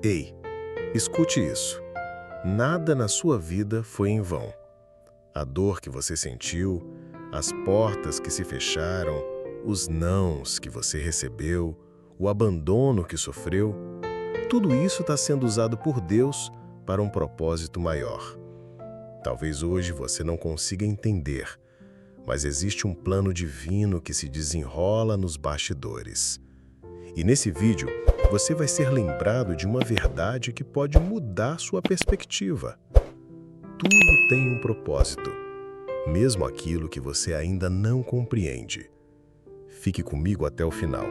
Ei, escute isso. Nada na sua vida foi em vão. A dor que você sentiu, as portas que se fecharam, os nãos que você recebeu, o abandono que sofreu, tudo isso está sendo usado por Deus para um propósito maior. Talvez hoje você não consiga entender, mas existe um plano divino que se desenrola nos bastidores. E nesse vídeo, você vai ser lembrado de uma verdade que pode mudar sua perspectiva. Tudo tem um propósito, mesmo aquilo que você ainda não compreende. Fique comigo até o final.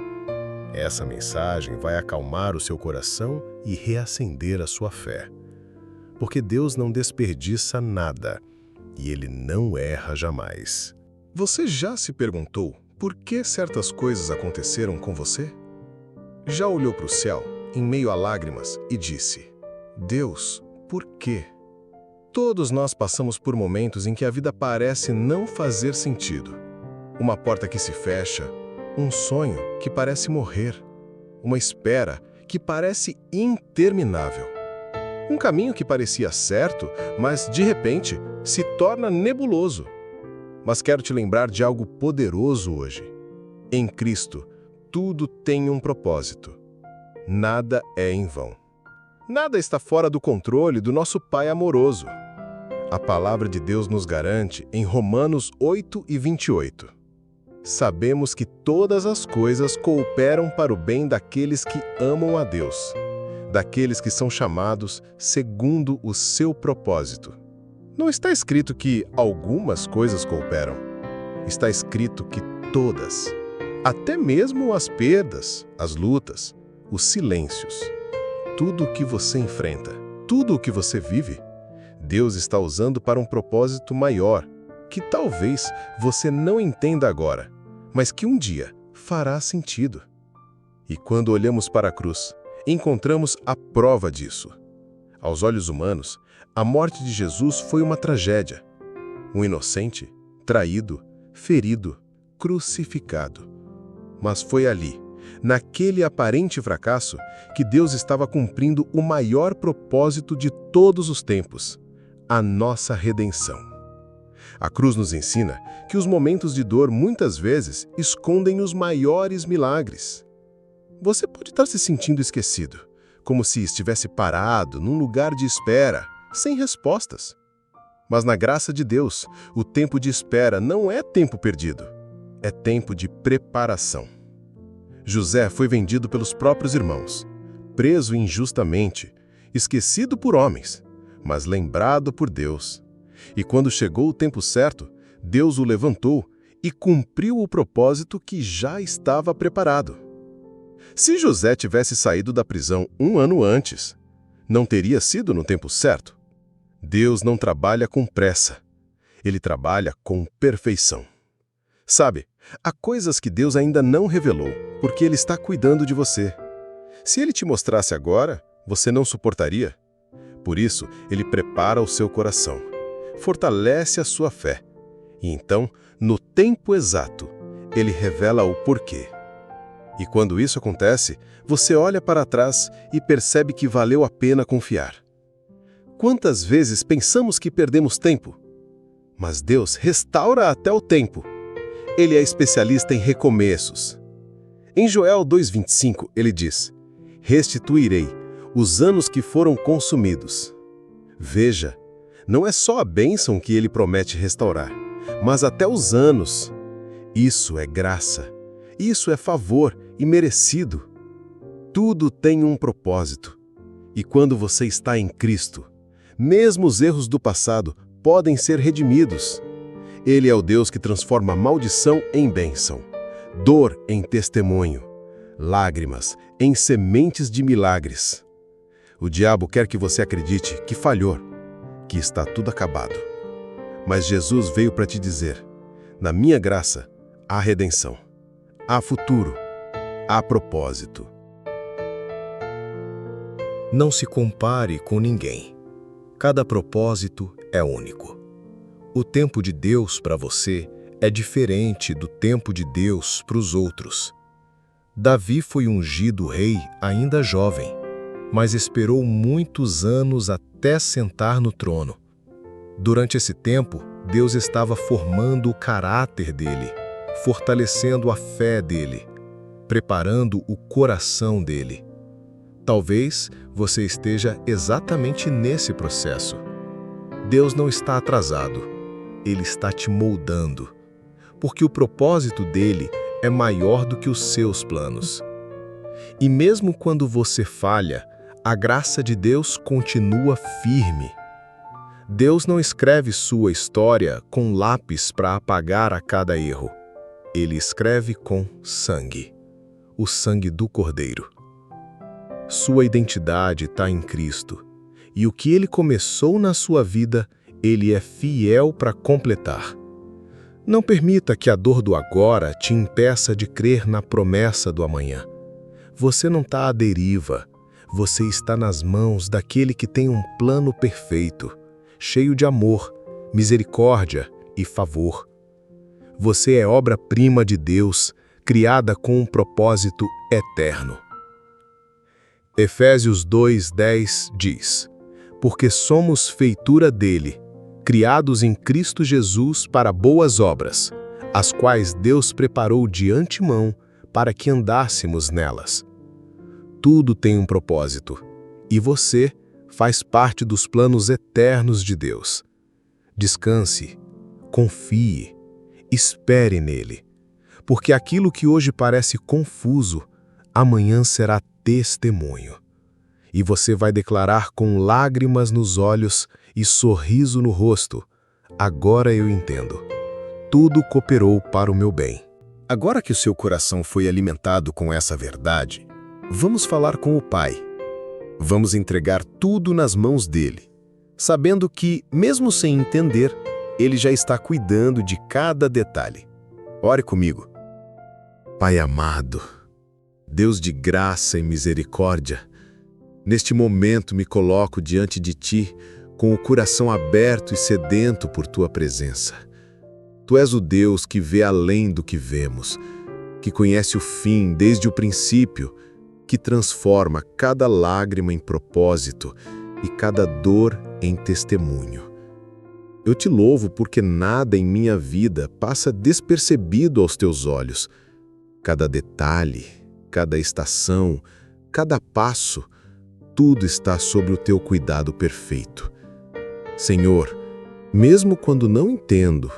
Essa mensagem vai acalmar o seu coração e reacender a sua fé. Porque Deus não desperdiça nada e Ele não erra jamais. Você já se perguntou por que certas coisas aconteceram com você? Já olhou para o céu, em meio a lágrimas, e disse: Deus, por quê? Todos nós passamos por momentos em que a vida parece não fazer sentido. Uma porta que se fecha, um sonho que parece morrer, uma espera que parece interminável. Um caminho que parecia certo, mas de repente se torna nebuloso. Mas quero te lembrar de algo poderoso hoje. Em Cristo, tudo tem um propósito. Nada é em vão. Nada está fora do controle do nosso Pai amoroso. A palavra de Deus nos garante em Romanos 8:28. Sabemos que todas as coisas cooperam para o bem daqueles que amam a Deus, daqueles que são chamados segundo o seu propósito. Não está escrito que algumas coisas cooperam. Está escrito que todas, até mesmo as perdas, as lutas, os silêncios, tudo o que você enfrenta, tudo o que você vive, Deus está usando para um propósito maior, que talvez você não entenda agora, mas que um dia fará sentido. E quando olhamos para a cruz, encontramos a prova disso. Aos olhos humanos, a morte de Jesus foi uma tragédia. Um inocente, traído, ferido, crucificado. Mas foi ali, naquele aparente fracasso, que Deus estava cumprindo o maior propósito de todos os tempos, a nossa redenção. A cruz nos ensina que os momentos de dor muitas vezes escondem os maiores milagres. Você pode estar se sentindo esquecido, como se estivesse parado num lugar de espera, sem respostas. Mas na graça de Deus, o tempo de espera não é tempo perdido, é tempo de preparação. José foi vendido pelos próprios irmãos, preso injustamente, esquecido por homens, mas lembrado por Deus. E quando chegou o tempo certo, Deus o levantou e cumpriu o propósito que já estava preparado. Se José tivesse saído da prisão um ano antes, não teria sido no tempo certo. Deus não trabalha com pressa. Ele trabalha com perfeição. Sabe, há coisas que Deus ainda não revelou, porque Ele está cuidando de você. Se Ele te mostrasse agora, você não suportaria. Por isso, Ele prepara o seu coração, fortalece a sua fé. E então, no tempo exato, Ele revela o porquê. E quando isso acontece, você olha para trás e percebe que valeu a pena confiar. Quantas vezes pensamos que perdemos tempo? Mas Deus restaura até o tempo. Ele é especialista em recomeços. Em Joel 2:25, ele diz: restituirei os anos que foram consumidos. Veja, não é só a bênção que ele promete restaurar, mas até os anos. Isso é graça, isso é favor e merecido. Tudo tem um propósito. E quando você está em Cristo, mesmo os erros do passado podem ser redimidos. Ele é o Deus que transforma maldição em bênção, dor em testemunho, lágrimas em sementes de milagres. O diabo quer que você acredite que falhou, que está tudo acabado. Mas Jesus veio para te dizer: na minha graça há redenção, há futuro, há propósito. Não se compare com ninguém. Cada propósito é único. O tempo de Deus para você é diferente do tempo de Deus para os outros. Davi foi ungido rei ainda jovem. mas esperou muitos anos até sentar no trono. Durante esse tempo, Deus estava formando o caráter dele, fortalecendo a fé dele, preparando o coração dele. Talvez você esteja exatamente nesse processo. Deus não está atrasado, Ele está te moldando, porque o propósito dele é maior do que os seus planos. E mesmo quando você falha, a graça de Deus continua firme. Deus não escreve sua história com lápis para apagar a cada erro. Ele escreve com sangue, o sangue do Cordeiro. Sua identidade está em Cristo, e o que Ele começou na sua vida, Ele é fiel para completar. Não permita que a dor do agora te impeça de crer na promessa do amanhã. Você não está à deriva, você está nas mãos daquele que tem um plano perfeito, cheio de amor, misericórdia e favor. Você é obra-prima de Deus, criada com um propósito eterno. Efésios 2:10 diz: porque somos feitura dele, criados em Cristo Jesus para boas obras, as quais Deus preparou de antemão para que andássemos nelas. Tudo tem um propósito, e você faz parte dos planos eternos de Deus. Descanse, confie, espere nele, porque aquilo que hoje parece confuso, amanhã será testemunho. E você vai declarar com lágrimas nos olhos e sorriso no rosto: agora eu entendo. Tudo cooperou para o meu bem. Agora que o seu coração foi alimentado com essa verdade, vamos falar com o Pai. Vamos entregar tudo nas mãos dele, sabendo que, mesmo sem entender, ele já está cuidando de cada detalhe. Ore comigo. Pai amado, Deus de graça e misericórdia, neste momento me coloco diante de Ti, com o coração aberto e sedento por Tua presença. Tu és o Deus que vê além do que vemos, que conhece o fim desde o princípio, que transforma cada lágrima em propósito e cada dor em testemunho. Eu te louvo porque nada em minha vida passa despercebido aos Teus olhos. Cada detalhe, cada estação, cada passo, tudo está sob o Teu cuidado perfeito. Senhor, mesmo quando não entendo,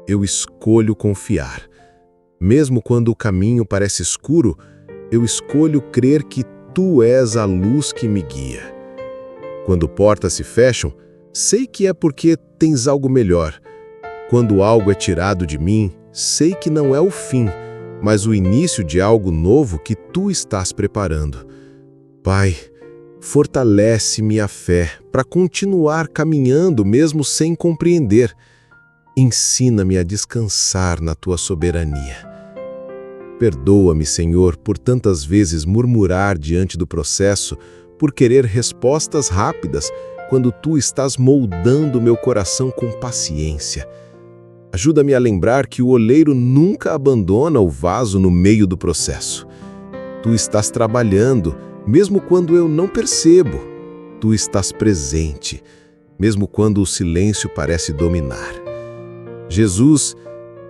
eu escolho confiar. Mesmo quando o caminho parece escuro, eu escolho crer que Tu és a luz que me guia. Quando portas se fecham, sei que é porque tens algo melhor. Quando algo é tirado de mim, sei que não é o fim, mas o início de algo novo que Tu estás preparando. Pai, fortalece minha fé para continuar caminhando mesmo sem compreender. Ensina-me a descansar na Tua soberania. Perdoa-me, Senhor, por tantas vezes murmurar diante do processo, por querer respostas rápidas, quando Tu estás moldando meu coração com paciência. Ajuda-me a lembrar que o oleiro nunca abandona o vaso no meio do processo. Tu estás trabalhando, mesmo quando eu não percebo. Tu estás presente, mesmo quando o silêncio parece dominar. Jesus,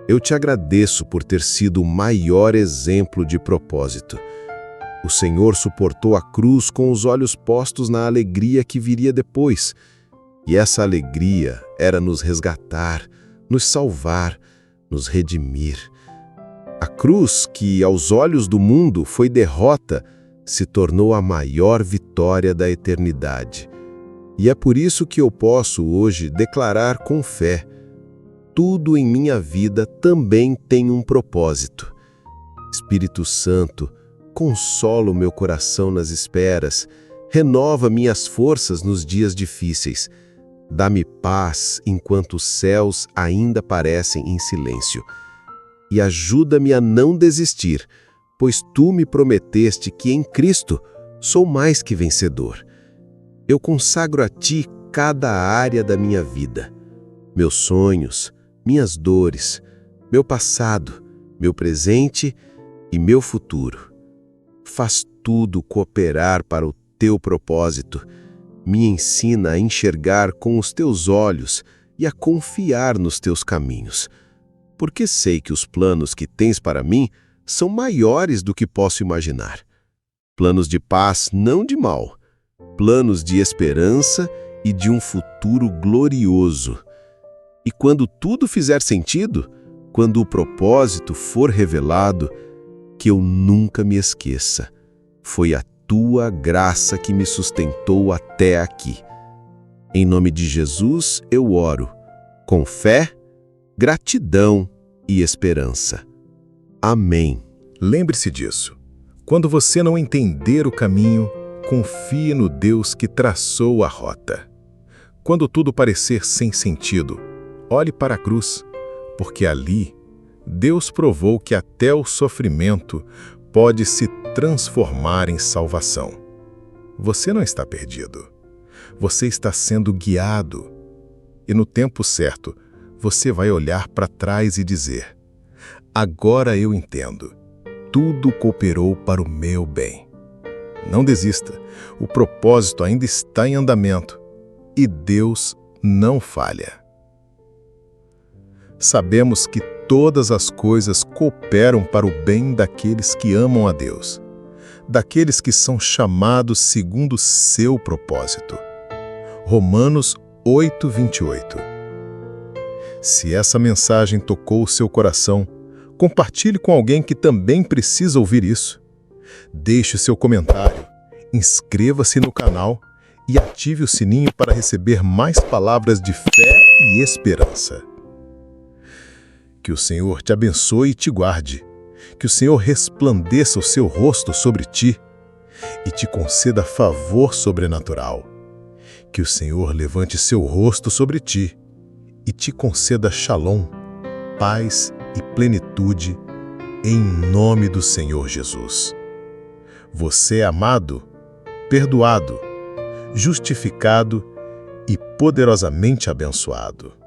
eu Te agradeço por ter sido o maior exemplo de propósito. O Senhor suportou a cruz com os olhos postos na alegria que viria depois. E essa alegria era nos resgatar, nos salvar, nos redimir. A cruz, que aos olhos do mundo foi derrota, se tornou a maior vitória da eternidade. E é por isso que eu posso hoje declarar com fé: tudo em minha vida também tem um propósito. Espírito Santo, consola o meu coração nas esperas, renova minhas forças nos dias difíceis. Dá-me paz enquanto os céus ainda parecem em silêncio. E ajuda-me a não desistir, pois Tu me prometeste que em Cristo sou mais que vencedor. Eu consagro a Ti cada área da minha vida, meus sonhos, minhas dores, meu passado, meu presente e meu futuro. Faz tudo cooperar para o teu propósito. Me ensina a enxergar com os teus olhos e a confiar nos teus caminhos, porque sei que os planos que tens para mim são maiores do que posso imaginar. Planos de paz, não de mal. Planos de esperança e de um futuro glorioso. E quando tudo fizer sentido, quando o propósito for revelado, que eu nunca me esqueça. Foi a tua graça que me sustentou até aqui. Em nome de Jesus eu oro, com fé, gratidão e esperança. Amém. Lembre-se disso. Quando você não entender o caminho, confie no Deus que traçou a rota. Quando tudo parecer sem sentido, olhe para a cruz, porque ali Deus provou que até o sofrimento pode se transformar em salvação. Você não está perdido. Você está sendo guiado. E no tempo certo, você vai olhar para trás e dizer: agora eu entendo. Tudo cooperou para o meu bem. Não desista. O propósito ainda está em andamento. E Deus não falha. Sabemos que todas as coisas cooperam para o bem daqueles que amam a Deus, daqueles que são chamados segundo o seu propósito. Romanos 8:28. Se essa mensagem tocou o seu coração, compartilhe com alguém que também precisa ouvir isso. Deixe o seu comentário, inscreva-se no canal e ative o sininho para receber mais palavras de fé e esperança. Que o Senhor te abençoe e te guarde. Que o Senhor resplandeça o seu rosto sobre ti e te conceda favor sobrenatural. Que o Senhor levante seu rosto sobre ti e te conceda shalom, paz e plenitude, em nome do Senhor Jesus. Você é amado, perdoado, justificado e poderosamente abençoado.